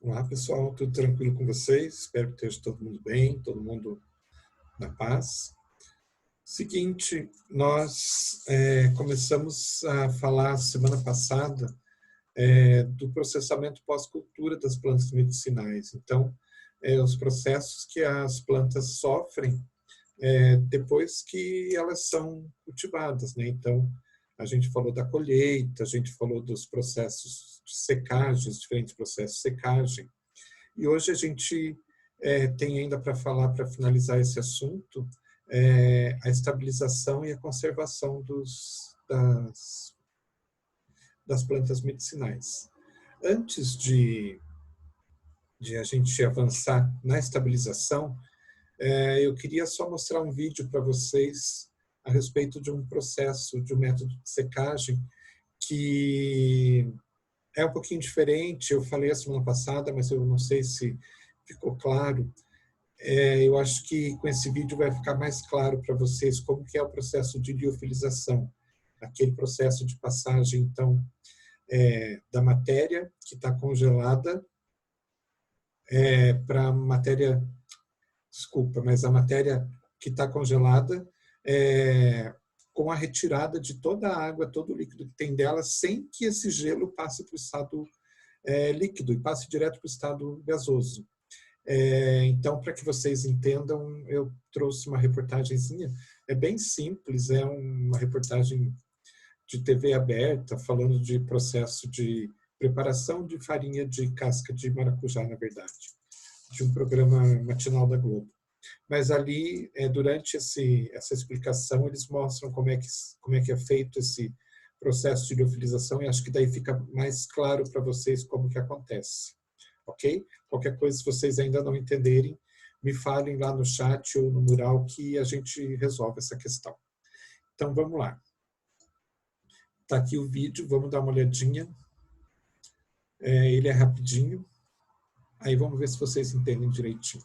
Olá, pessoal, tudo tranquilo com vocês? Espero que esteja todo mundo bem, todo mundo na paz. Seguinte, nós começamos a falar semana passada do processamento pós-cultura das plantas medicinais. Então, os processos que as plantas sofrem depois que elas são cultivadas, né? Então, a gente falou da colheita, a gente falou dos processos de secagem, os diferentes processos de secagem. E hoje a gente tem ainda para falar, para finalizar esse assunto, a estabilização e a conservação das plantas medicinais. Antes de a gente avançar na estabilização, eu queria só mostrar um vídeo para vocês a respeito de um processo, de um método de secagem que é um pouquinho diferente. Eu falei a semana passada, mas eu não sei se ficou claro. Eu acho que com esse vídeo vai ficar mais claro para vocês como que é o processo de liofilização, aquele processo de passagem, então, da matéria que está congelada para a matéria, desculpa, mas a matéria que está congelada com a retirada de toda a água, todo o líquido que tem dela, sem que esse gelo passe para o estado líquido e passe direto para o estado gasoso. Então, para que vocês entendam, eu trouxe uma reportagenzinha, é bem simples, é uma reportagem de TV aberta, falando de processo de preparação de farinha de casca de maracujá, na verdade, de um programa matinal da Globo. Mas ali, durante essa explicação, eles mostram como é que é feito esse processo de liofilização, e acho que daí fica mais claro para vocês como que acontece. Ok? Qualquer coisa, se vocês ainda não entenderem, me falem lá no chat ou no mural que a gente resolve essa questão. Então, vamos lá. Está aqui o vídeo, vamos dar uma olhadinha. Ele é rapidinho. Aí vamos ver se vocês entendem direitinho.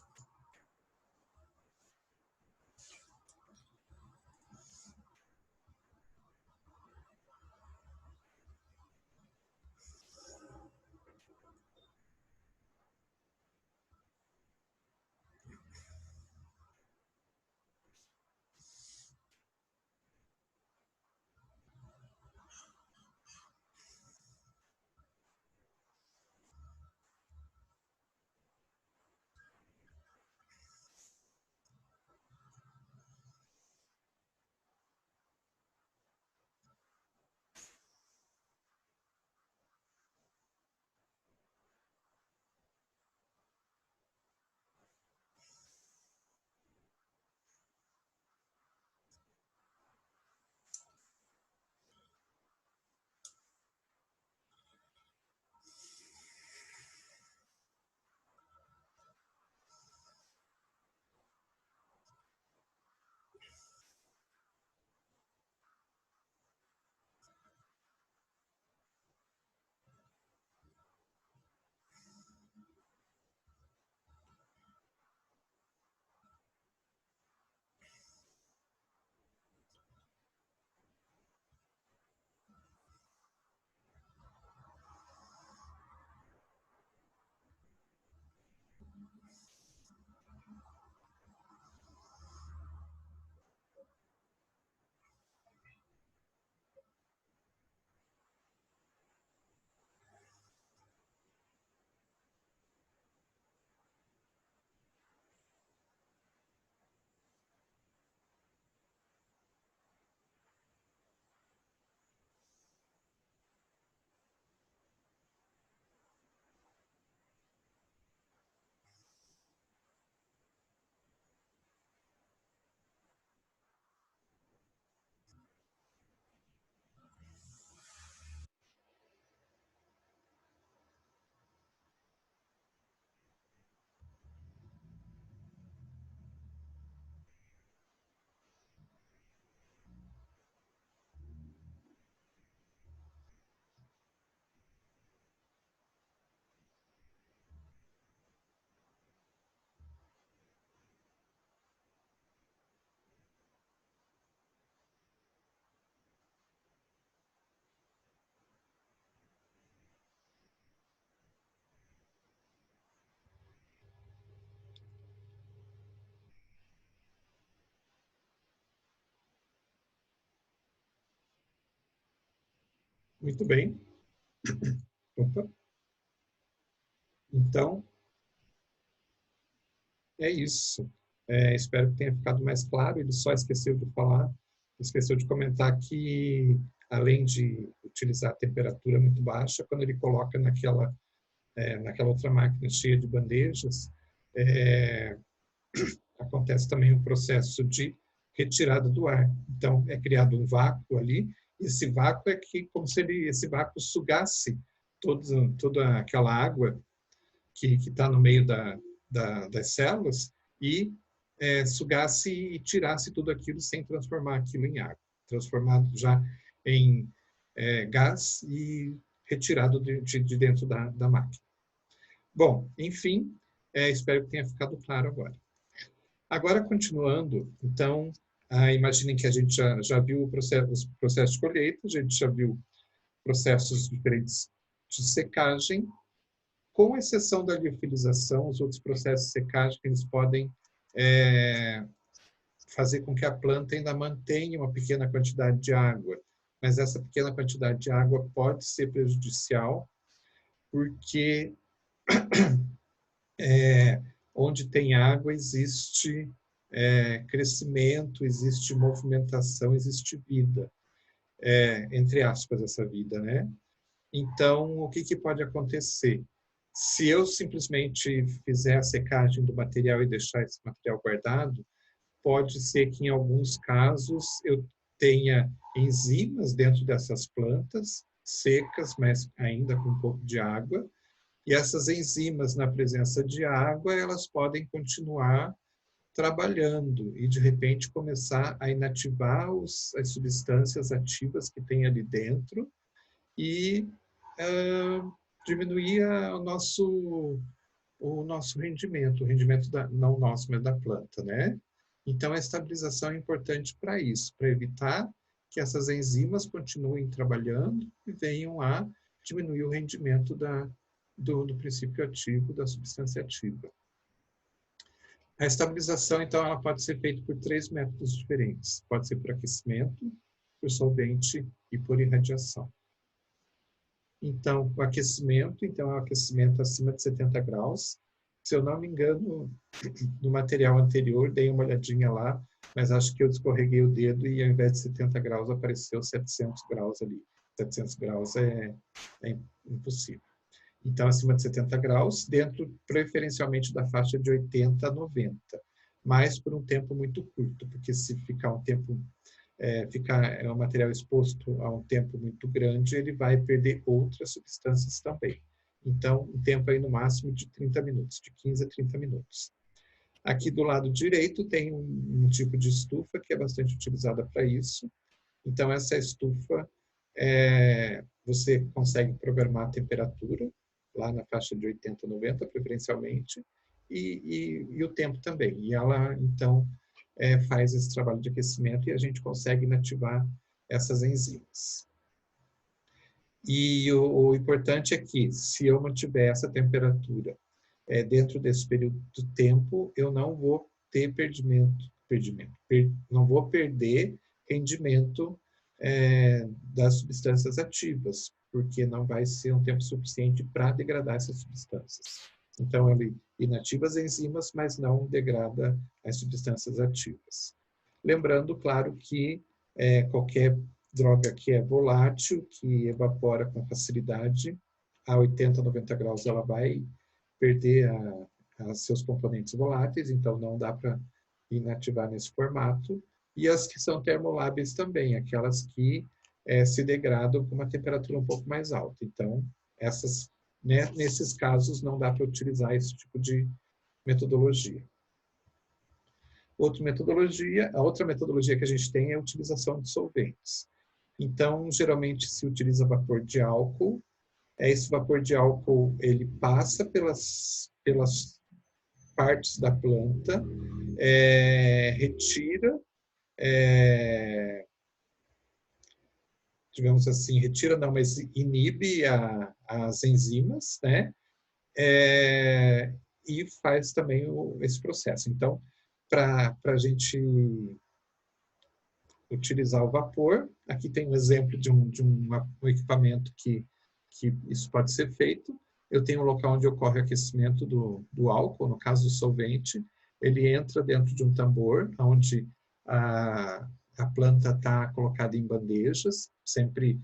Muito bem. Opa. Então, é isso. Espero que tenha ficado mais claro. Ele só esqueceu de falar, esqueceu de comentar que, além de utilizar a temperatura muito baixa, quando ele coloca naquela outra máquina cheia de bandejas, é, acontece também um processo de retirada do ar. Então, é criado um vácuo ali. Esse vácuo é que, como se esse vácuo sugasse toda aquela água que está no meio das células e sugasse e tirasse tudo aquilo sem transformar aquilo em água, transformado já em gás e retirado de dentro da máquina. Bom, enfim, espero que tenha ficado claro agora. Agora, continuando, então, imaginem que a gente já viu os processos de colheita, a gente já viu processos diferentes de secagem, com exceção da liofilização, os outros processos de secagem, eles podem fazer com que a planta ainda mantenha uma pequena quantidade de água, mas essa pequena quantidade de água pode ser prejudicial, porque onde tem água existe crescimento, existe movimentação, existe vida, entre aspas, essa vida, né? Então, o que pode acontecer? Se eu simplesmente fizer a secagem do material e deixar esse material guardado, pode ser que, em alguns casos, eu tenha enzimas dentro dessas plantas, secas, mas ainda com um pouco de água, e essas enzimas, na presença de água, elas podem continuar trabalhando e, de repente, começar a inativar as substâncias ativas que tem ali dentro e diminuir o nosso rendimento, o rendimento não nosso, mas da planta, né? Então, a estabilização é importante para isso, para evitar que essas enzimas continuem trabalhando e venham a diminuir o rendimento do princípio ativo, da substância ativa. A estabilização, então, ela pode ser feita por 3 métodos diferentes. Pode ser por aquecimento, por solvente e por irradiação. Então, o aquecimento, então, é um aquecimento acima de 70 graus. Se eu não me engano, no material anterior, dei uma olhadinha lá, mas acho que eu descorreguei o dedo e, ao invés de 70 graus, apareceu 700 graus ali. 700 graus é impossível. Então, acima de 70 graus, dentro, preferencialmente, da faixa de 80 a 90, mas por um tempo muito curto, porque se ficar um tempo ficar o material exposto a um tempo muito grande, ele vai perder outras substâncias também. Então, um tempo aí no máximo de 30 minutos, de 15 a 30 minutos. Aqui do lado direito tem um tipo de estufa que é bastante utilizada para isso. Então, essa estufa, você consegue programar a temperatura, lá na faixa de 80 a 90, preferencialmente, e o tempo também. E ela, então, faz esse trabalho de aquecimento e a gente consegue inativar essas enzimas. E o importante é que, se eu mantiver essa temperatura dentro desse período de tempo, eu não vou ter não vou perder rendimento das substâncias ativas, porque não vai ser um tempo suficiente para degradar essas substâncias. Então, ele inativa as enzimas, mas não degrada as substâncias ativas. Lembrando, claro, que qualquer droga que é volátil, que evapora com facilidade, a 80, 90 graus ela vai perder seus componentes voláteis, então não dá para inativar nesse formato. E as que são termoláveis também, aquelas que se degradam com uma temperatura um pouco mais alta. Então, essas, né, nesses casos, não dá para utilizar esse tipo de metodologia. A outra metodologia que a gente tem é a utilização de solventes. Então, geralmente se utiliza vapor de álcool. Esse vapor de álcool, ele passa pelas partes da planta, retira, digamos assim, retira não, mas inibe as enzimas, né? E faz também esse processo. Então, para a gente utilizar o vapor. Aqui tem um exemplo de um equipamento que isso pode ser feito. Eu tenho um local onde ocorre o aquecimento do álcool, no caso do solvente. Ele entra dentro de um tambor, onde a planta está colocada em bandejas, sempre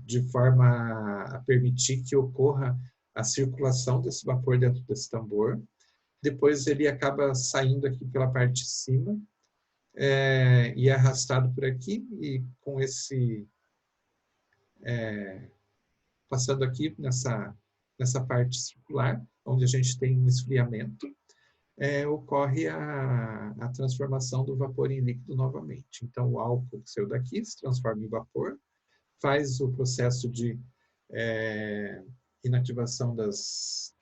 de forma a permitir que ocorra a circulação desse vapor dentro desse tambor. Depois ele acaba saindo aqui pela parte de cima e é arrastado por aqui, e com esse... passando aqui nessa parte circular, onde a gente tem um esfriamento, ocorre a transformação do vapor em líquido novamente. Então, o álcool que saiu daqui se transforma em vapor, faz o processo de inativação das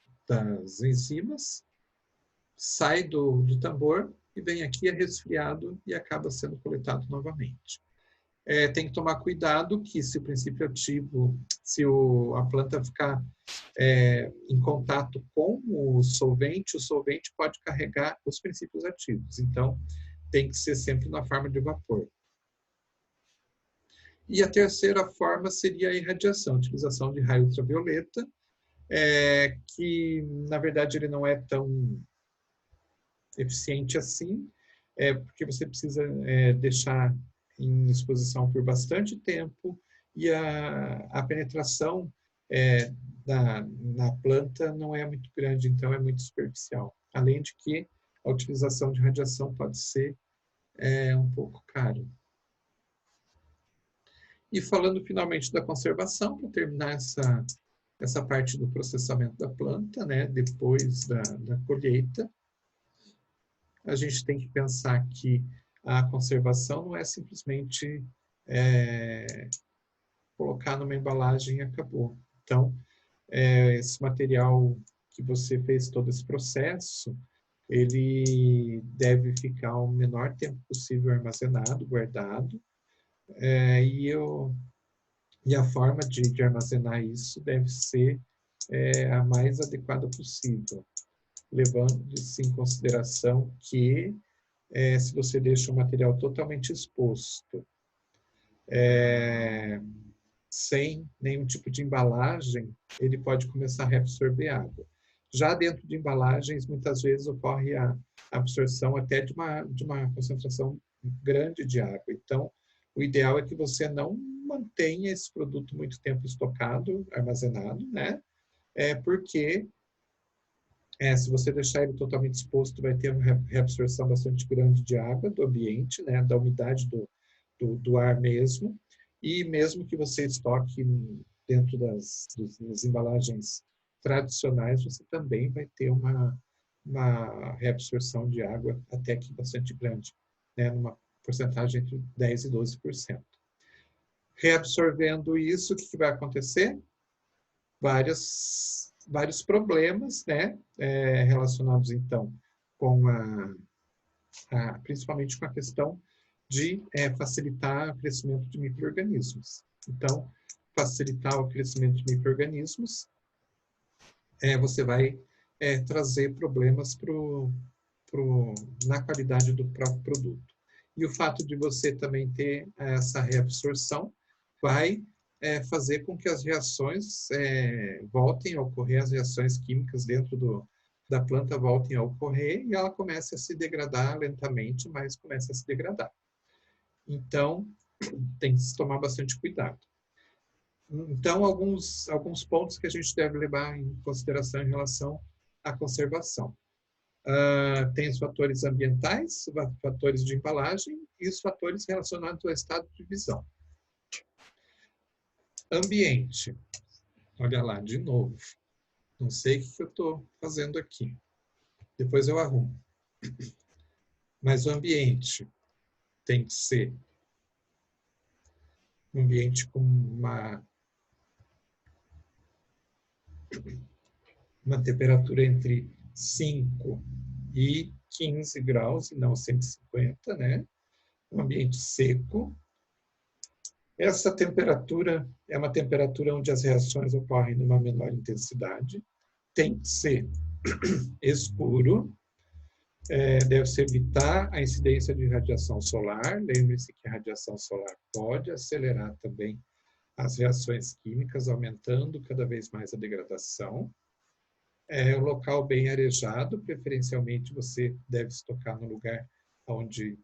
enzimas, sai do tambor e vem aqui, é resfriado e acaba sendo coletado novamente. Tem que tomar cuidado que, se o princípio ativo, se a planta ficar em contato com o solvente pode carregar os princípios ativos. Então, tem que ser sempre na forma de vapor. E a terceira forma seria a irradiação, a utilização de raio ultravioleta, que, na verdade, ele não é tão eficiente assim, porque você precisa deixar em exposição por bastante tempo, e a penetração na planta não é muito grande, então é muito superficial. Além de que a utilização de radiação pode ser um pouco caro. E falando finalmente da conservação, para terminar essa parte do processamento da planta, né, depois da colheita, a gente tem que pensar que a conservação não é simplesmente colocar numa embalagem e acabou. Então, esse material que você fez todo esse processo, ele deve ficar o menor tempo possível armazenado, guardado, e a forma de armazenar isso deve ser a mais adequada possível, levando-se em consideração que se você deixa o material totalmente exposto, sem nenhum tipo de embalagem, ele pode começar a reabsorver água. Já dentro de embalagens, muitas vezes ocorre a absorção até de uma concentração grande de água. Então, o ideal é que você não mantenha esse produto muito tempo estocado, armazenado, né? Porque se você deixar ele totalmente exposto, vai ter uma reabsorção bastante grande de água do ambiente, né, da umidade do ar mesmo, e mesmo que você estoque dentro das embalagens tradicionais, você também vai ter uma reabsorção de água até que bastante grande, né, numa porcentagem entre 10% e 12%. Reabsorvendo isso, o que vai acontecer? Vários problemas, né, relacionados, então, com principalmente com a questão de facilitar o crescimento de micro-organismos. Então, facilitar o crescimento de micro-organismos, você vai trazer problemas na qualidade do próprio produto. E o fato de você também ter essa reabsorção vai fazer com que as reações voltem a ocorrer, as reações químicas dentro da planta voltem a ocorrer, e ela comece a se degradar lentamente, mas começa a se degradar. Então, tem que se tomar bastante cuidado. Então, alguns pontos que a gente deve levar em consideração em relação à conservação. Tem os fatores ambientais, fatores de embalagem e os fatores relacionados ao estado de visão. Ambiente. Olha lá, de novo. Não sei o que eu estou fazendo aqui. Depois eu arrumo. Mas o ambiente tem que ser um ambiente com uma temperatura entre 5 e 15 graus, e não 150, né? Um ambiente seco. Essa temperatura é uma temperatura onde as reações ocorrem numa menor intensidade. Tem que ser escuro. Deve-se evitar a incidência de radiação solar. Lembre-se que a radiação solar pode acelerar também as reações químicas, aumentando cada vez mais a degradação. Um local bem arejado, preferencialmente você deve estocar no lugar onde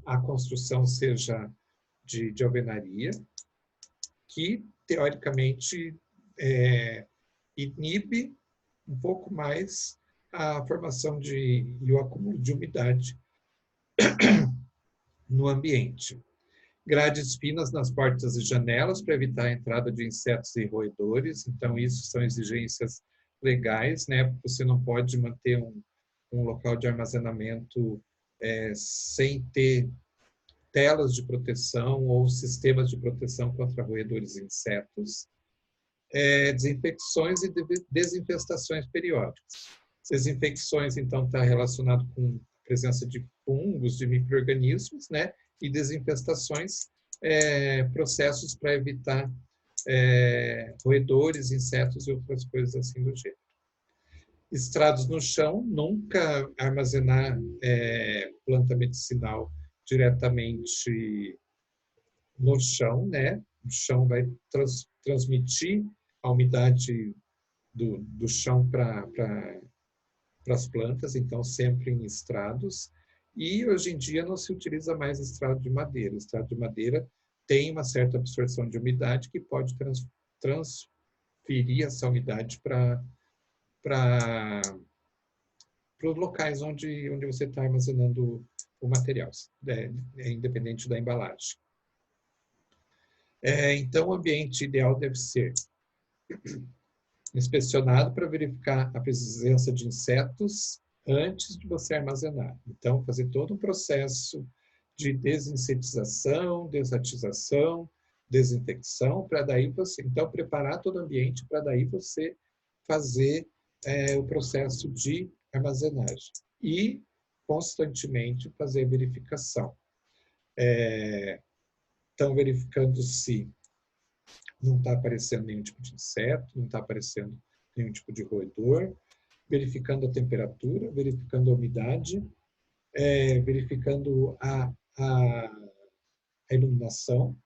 a construção seja de alvenaria, que teoricamente inibe um pouco mais a formação e o acúmulo de umidade no ambiente. Grades finas nas portas e janelas para evitar a entrada de insetos e roedores. Então, isso são exigências legais, né? Você não pode manter um local de armazenamento sem ter telas de proteção ou sistemas de proteção contra roedores e insetos. Desinfecções e desinfestações periódicas. Desinfecções, então, está relacionado com a presença de fungos, de micro-organismos, né? E desinfestações, processos para evitar roedores, insetos e outras coisas assim do gênero. Estrados no chão, nunca armazenar planta medicinal diretamente no chão, né? O chão vai transmitir a umidade do chão para as plantas, então sempre em estrados. E hoje em dia não se utiliza mais estrado de madeira. O estrado de madeira tem uma certa absorção de umidade que pode transferir essa umidade para os locais onde você está armazenando o material, independente da embalagem. Então, o ambiente ideal deve ser inspecionado para verificar a presença de insetos antes de você armazenar. Então, fazer todo um processo de desinsetização, desatização, desinfecção, para daí você, então, preparar todo o ambiente para daí você fazer o processo de armazenagem. E, constantemente, fazer verificação. Então, verificando se não está aparecendo nenhum tipo de inseto, não está aparecendo nenhum tipo de roedor, verificando a temperatura, verificando a umidade, verificando a iluminação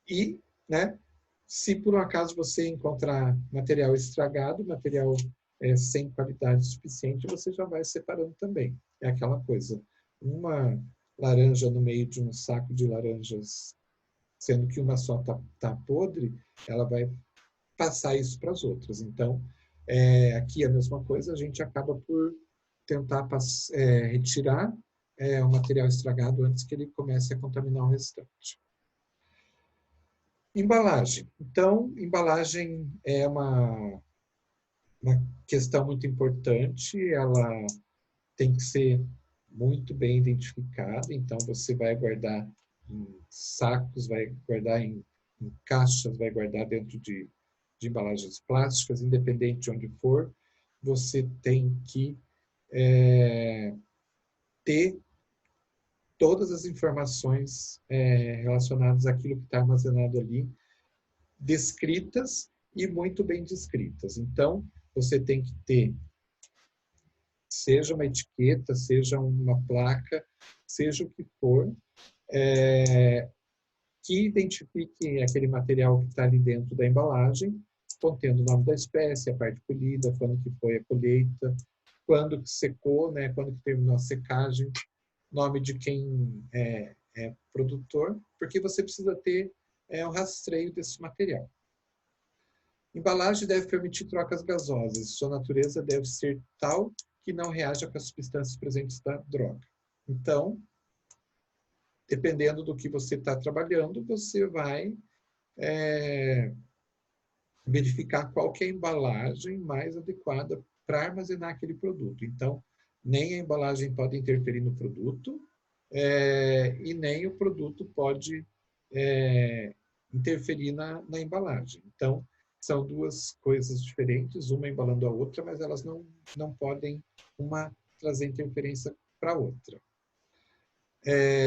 e, né, se por um acaso você encontrar material estragado, material sem qualidade suficiente, você já vai separando também. É aquela coisa, uma laranja no meio de um saco de laranjas, sendo que uma só está podre, ela vai passar isso para as outras. Então, aqui é a mesma coisa, a gente acaba por tentar retirar o material estragado antes que ele comece a contaminar o restante. Embalagem. Então, embalagem é uma questão muito importante, ela tem que ser muito bem identificada, então você vai guardar em sacos, vai guardar em caixas, vai guardar dentro de embalagens plásticas, independente de onde for, você tem que ter todas as informações relacionadas àquilo que está armazenado ali, descritas e muito bem descritas. Então, você tem que ter, seja uma etiqueta, seja uma placa, seja o que for, que identifique aquele material que está ali dentro da embalagem, contendo o nome da espécie, a parte colhida, quando que foi a colheita, quando que secou, né, quando que terminou a secagem, nome de quem é produtor, porque você precisa ter um rastreio desse material. Embalagem deve permitir trocas gasosas. Sua natureza deve ser tal que não reaja com as substâncias presentes da droga. Então, dependendo do que você está trabalhando, você vai verificar qual que é a embalagem mais adequada para armazenar aquele produto. Então, nem a embalagem pode interferir no produto e nem o produto pode interferir na embalagem. Então, são duas coisas diferentes, uma embalando a outra, mas elas não podem uma trazer interferência para a outra.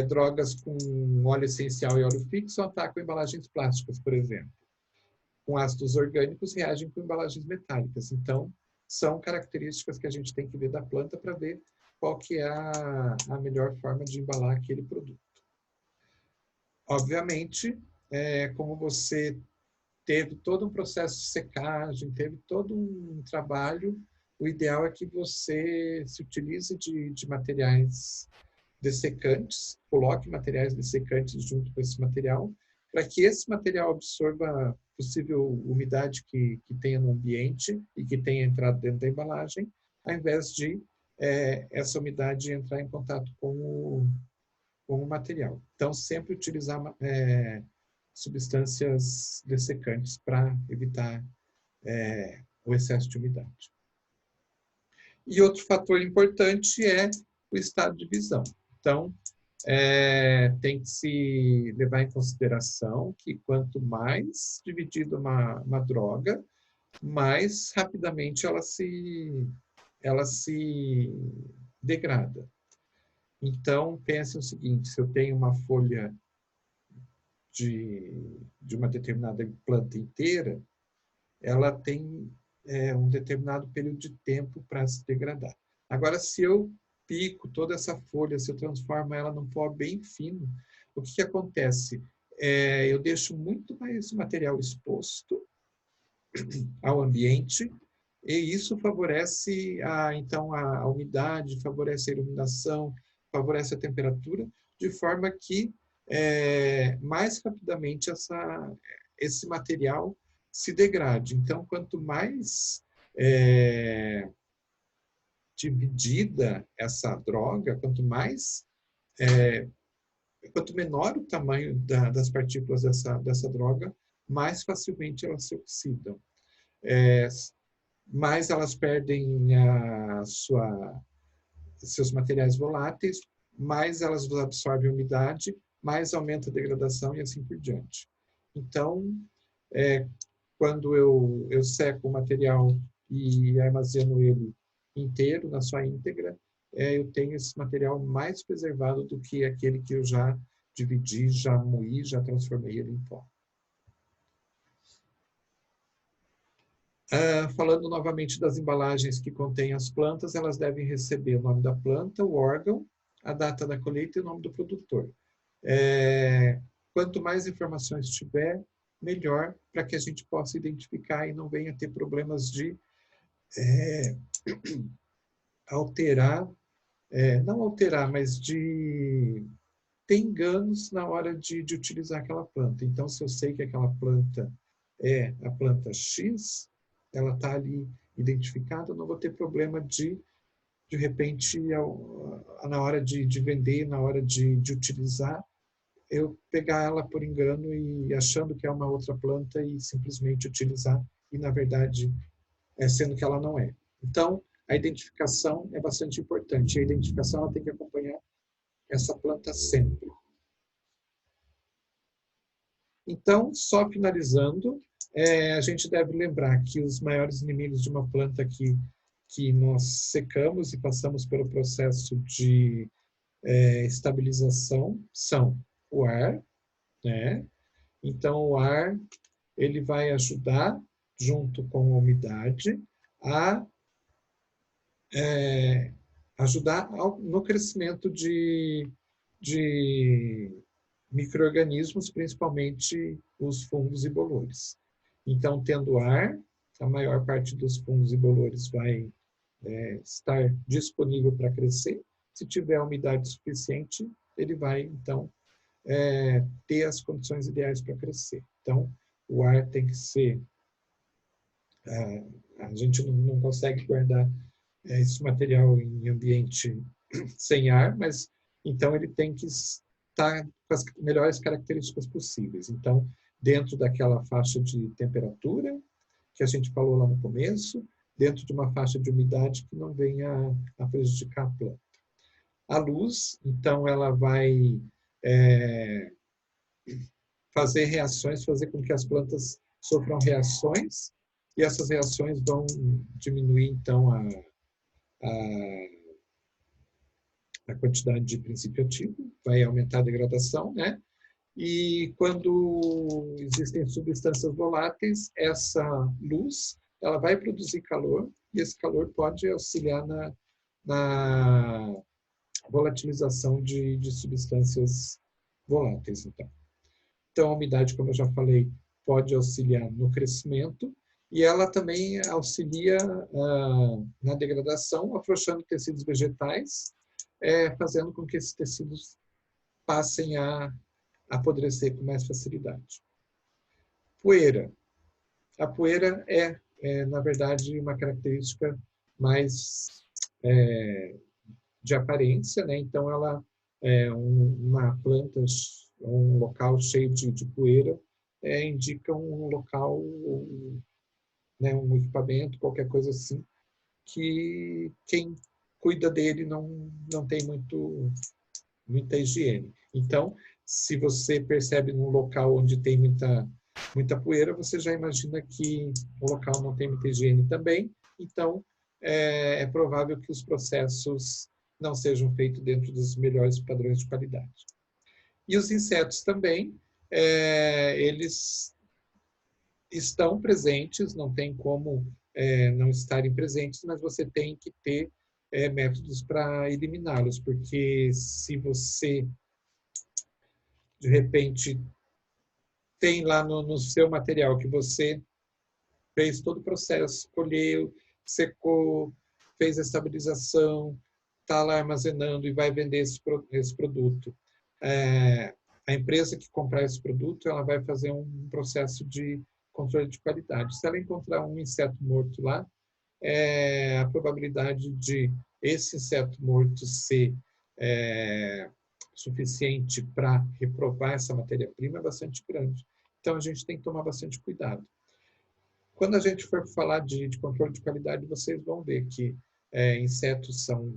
Drogas com óleo essencial e óleo fixo atacam embalagens plásticas, por exemplo. Com ácidos orgânicos reagem com embalagens metálicas. Então, são características que a gente tem que ver da planta para ver qual que é a melhor forma de embalar aquele produto. Obviamente, como você teve todo um processo de secagem, teve todo um trabalho, o ideal é que você se utilize de materiais dessecantes, coloque materiais dessecantes junto com esse material, para que esse material absorva possível umidade que tenha no ambiente e que tenha entrado dentro da embalagem, ao invés de essa umidade entrar em contato com o material. Então, sempre utilizar substâncias dessecantes para evitar o excesso de umidade. E outro fator importante é o estado de visão. Então, tem que se levar em consideração que quanto mais dividida uma droga, mais rapidamente ela se degrada. Então, pense o seguinte, se eu tenho uma folha de uma determinada planta inteira, ela tem um determinado período de tempo para se degradar. Agora, se eu pico toda essa folha, se eu transformo ela num pó bem fino, o que acontece? Eu deixo muito mais material exposto ao ambiente e isso favorece então a umidade, favorece a iluminação, favorece a temperatura, de forma que mais rapidamente esse material se degrade. Então, quanto mais dividida essa droga, quanto menor o tamanho das partículas dessa droga, mais facilmente elas se oxidam. Mais elas perdem seus materiais voláteis, mais elas absorvem umidade, mais aumenta a degradação e assim por diante. Então, quando eu seco o material e armazeno ele inteiro, na sua íntegra, eu tenho esse material mais preservado do que aquele que eu já dividi, já moí, já transformei ele em pó. Falando novamente das embalagens que contêm as plantas, elas devem receber o nome da planta, o órgão, a data da colheita e o nome do produtor. Quanto mais informações tiver, melhor, para que a gente possa identificar e não venha ter problemas de alterar, não alterar, mas de ter enganos na hora de utilizar aquela planta. Então, se eu sei que aquela planta é a planta X, ela está ali identificada, eu não vou ter problema de repente, na hora de vender, na hora de utilizar, eu pegar ela por engano e achando que é uma outra planta e simplesmente utilizar, e na verdade, sendo que ela não é. Então, a identificação é bastante importante. A identificação ela tem que acompanhar essa planta sempre. Então, só finalizando, a gente deve lembrar que os maiores inimigos de uma planta que nós secamos e passamos pelo processo de estabilização são o ar, né? Então, o ar ele vai ajudar, junto com a umidade, a ajudar no crescimento de micro-organismos, principalmente os fungos e bolores. Então, tendo ar, a maior parte dos fungos e bolores vai estar disponível para crescer. Se tiver umidade suficiente, ele vai, então, ter as condições ideais para crescer. Então, o ar tem que ser... a gente não consegue guardar esse material em ambiente sem ar, mas então ele tem que estar com as melhores características possíveis. Então, dentro daquela faixa de temperatura que a gente falou lá no começo, dentro de uma faixa de umidade que não venha a prejudicar a planta. A luz, então, ela vai fazer reações, fazer com que as plantas sofram reações, e essas reações vão diminuir, então, a quantidade de princípio ativo, vai aumentar a degradação, né? E quando existem substâncias voláteis, essa luz ela vai produzir calor, e esse calor pode auxiliar na volatilização de substâncias voláteis. Então, a umidade, como eu já falei, pode auxiliar no crescimento e ela também auxilia na degradação, afrouxando tecidos vegetais, fazendo com que esses tecidos passem a apodrecer com mais facilidade. Poeira. A poeira na verdade, uma característica mais de aparência, né? Então, ela é uma planta, um local cheio de poeira, indica um local, né, um equipamento, qualquer coisa assim, que quem cuida dele não tem muita higiene. Então, se você percebe num local onde tem muita poeira, você já imagina que o local não tem muita higiene também, então é provável que os processos não sejam feitos dentro dos melhores padrões de qualidade. E os insetos também, eles estão presentes, não tem como não estarem presentes, mas você tem que ter métodos para eliminá-los, porque se você, de repente, tem lá no seu material que você fez todo o processo, colheu, secou, fez a estabilização, está lá armazenando e vai vender esse produto. A empresa que comprar esse produto, ela vai fazer um processo de controle de qualidade. Se ela encontrar um inseto morto lá, a probabilidade de esse inseto morto ser suficiente para reprovar essa matéria-prima é bastante grande. Então, a gente tem que tomar bastante cuidado. Quando a gente for falar de controle de qualidade, vocês vão ver que insetos são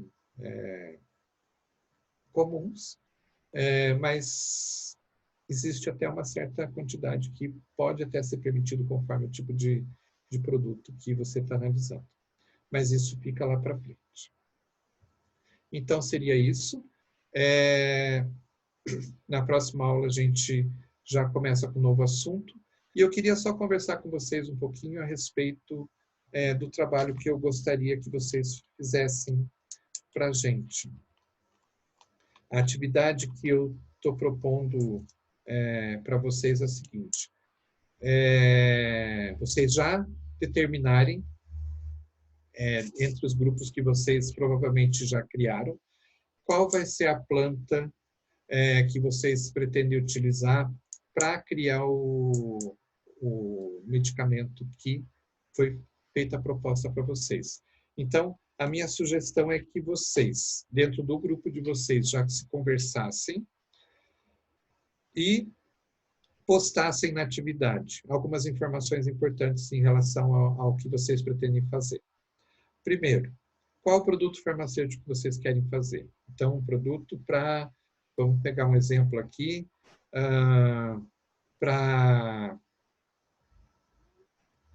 comuns, mas existe até uma certa quantidade que pode até ser permitido conforme o tipo de produto que você está analisando. Mas isso fica lá para frente. Então, seria isso. Na próxima aula, a gente já começa com um novo assunto. E eu queria só conversar com vocês um pouquinho a respeito do trabalho que eu gostaria que vocês fizessem para a gente. A atividade que eu estou propondo para vocês é a seguinte. Vocês já determinarem, entre os grupos que vocês provavelmente já criaram, qual vai ser a planta que vocês pretendem utilizar para criar o medicamento que foi feita a proposta para vocês. Então, a minha sugestão é que vocês, dentro do grupo de vocês, já se conversassem e postassem na atividade algumas informações importantes em relação ao que vocês pretendem fazer. Primeiro, qual produto farmacêutico vocês querem fazer? Então, um produto para, vamos pegar um exemplo aqui, para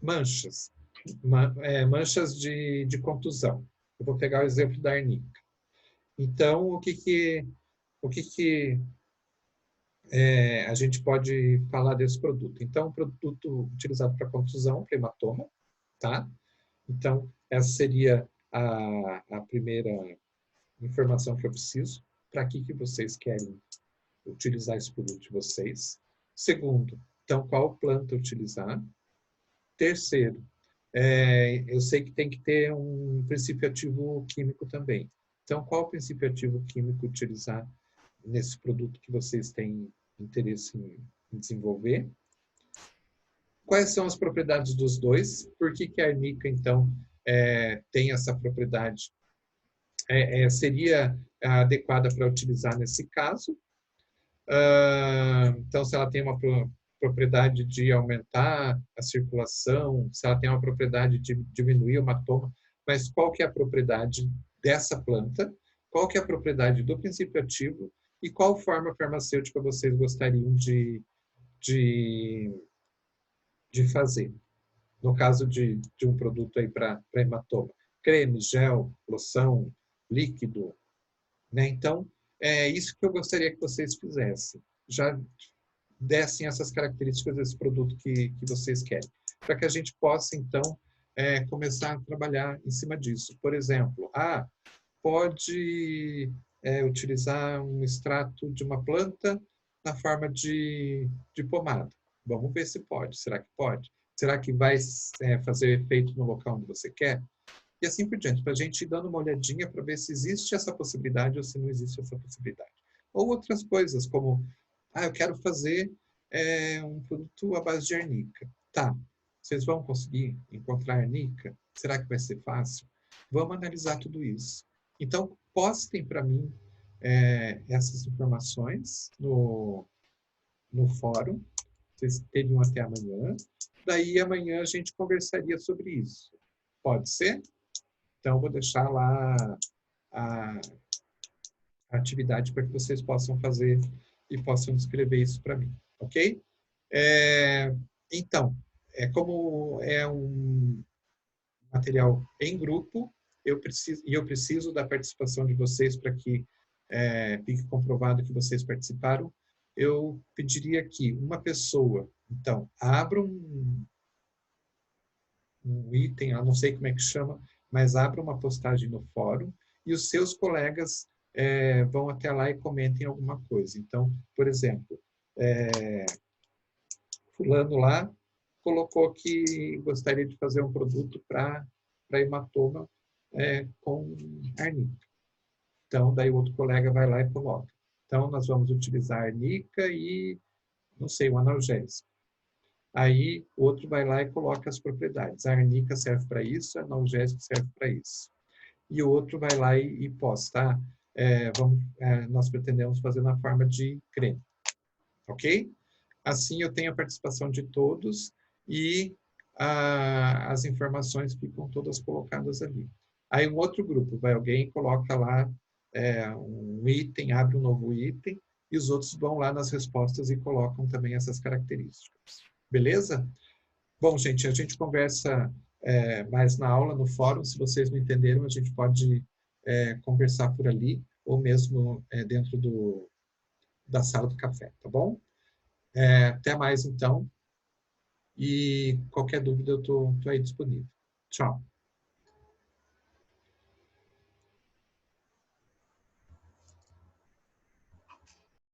manchas, manchas de contusão. Eu vou pegar o exemplo da arnica. Então, o que a gente pode falar desse produto? Então, um produto utilizado para contusão, para hematoma, tá? Então, essa seria a primeira informação que eu preciso. Para que vocês querem utilizar esse produto de vocês? Segundo, então, qual planta utilizar? Terceiro, eu sei que tem que ter um princípio ativo químico também. Então, qual princípio ativo químico utilizar nesse produto que vocês têm interesse em desenvolver? Quais são as propriedades dos dois? Por que a arnica, então, tem essa propriedade? Seria adequada para utilizar nesse caso? Então, se ela tem uma propriedade de aumentar a circulação, se ela tem uma propriedade de diminuir o hematoma, mas qual que é a propriedade dessa planta? Qual que é a propriedade do princípio ativo? E qual forma farmacêutica vocês gostariam de fazer? No caso de um produto aí para hematoma. Creme, gel, loção, líquido, né? Então, é isso que eu gostaria que vocês fizessem. Já dessem essas características desse produto que vocês querem. Para que a gente possa, então, começar a trabalhar em cima disso. Por exemplo, pode utilizar um extrato de uma planta na forma de pomada. Vamos ver se pode. Será que pode? Será que vai fazer efeito no local onde você quer? E assim por diante, para a gente ir dando uma olhadinha para ver se existe essa possibilidade ou se não existe essa possibilidade. Ou outras coisas, como, eu quero fazer um produto à base de arnica. Tá, vocês vão conseguir encontrar arnica? Será que vai ser fácil? Vamos analisar tudo isso. Então, postem para mim essas informações no fórum. Vocês teriam até amanhã. Daí, amanhã, a gente conversaria sobre isso. Pode ser? Então, vou deixar lá a atividade para que vocês possam fazer e possam escrever isso para mim, ok? Então, como é um material em grupo, eu preciso da participação de vocês para que fique comprovado que vocês participaram. Eu pediria que uma pessoa, então, abra um item, eu não sei como é que chama, mas abra uma postagem no fórum e os seus colegas vão até lá e comentem alguma coisa. Então, por exemplo, fulano lá colocou que gostaria de fazer um produto para hematoma com arnica. Então, daí o outro colega vai lá e coloca. Então, nós vamos utilizar arnica e, não sei, um analgésico. Aí, o outro vai lá e coloca as propriedades. A arnica serve para isso, a analgésico serve para isso. E o outro vai lá e posta. Nós pretendemos fazer na forma de creme. Ok? Assim, eu tenho a participação de todos e as informações ficam todas colocadas ali. Aí, um outro grupo, vai alguém e coloca lá um item, abre um novo item, e os outros vão lá nas respostas e colocam também essas características. Beleza? Bom, gente, a gente conversa mais na aula, no fórum. Se vocês não entenderam, a gente pode conversar por ali, ou mesmo dentro da sala do café, tá bom? Até mais, então. E qualquer dúvida, eu estou aí disponível. Tchau.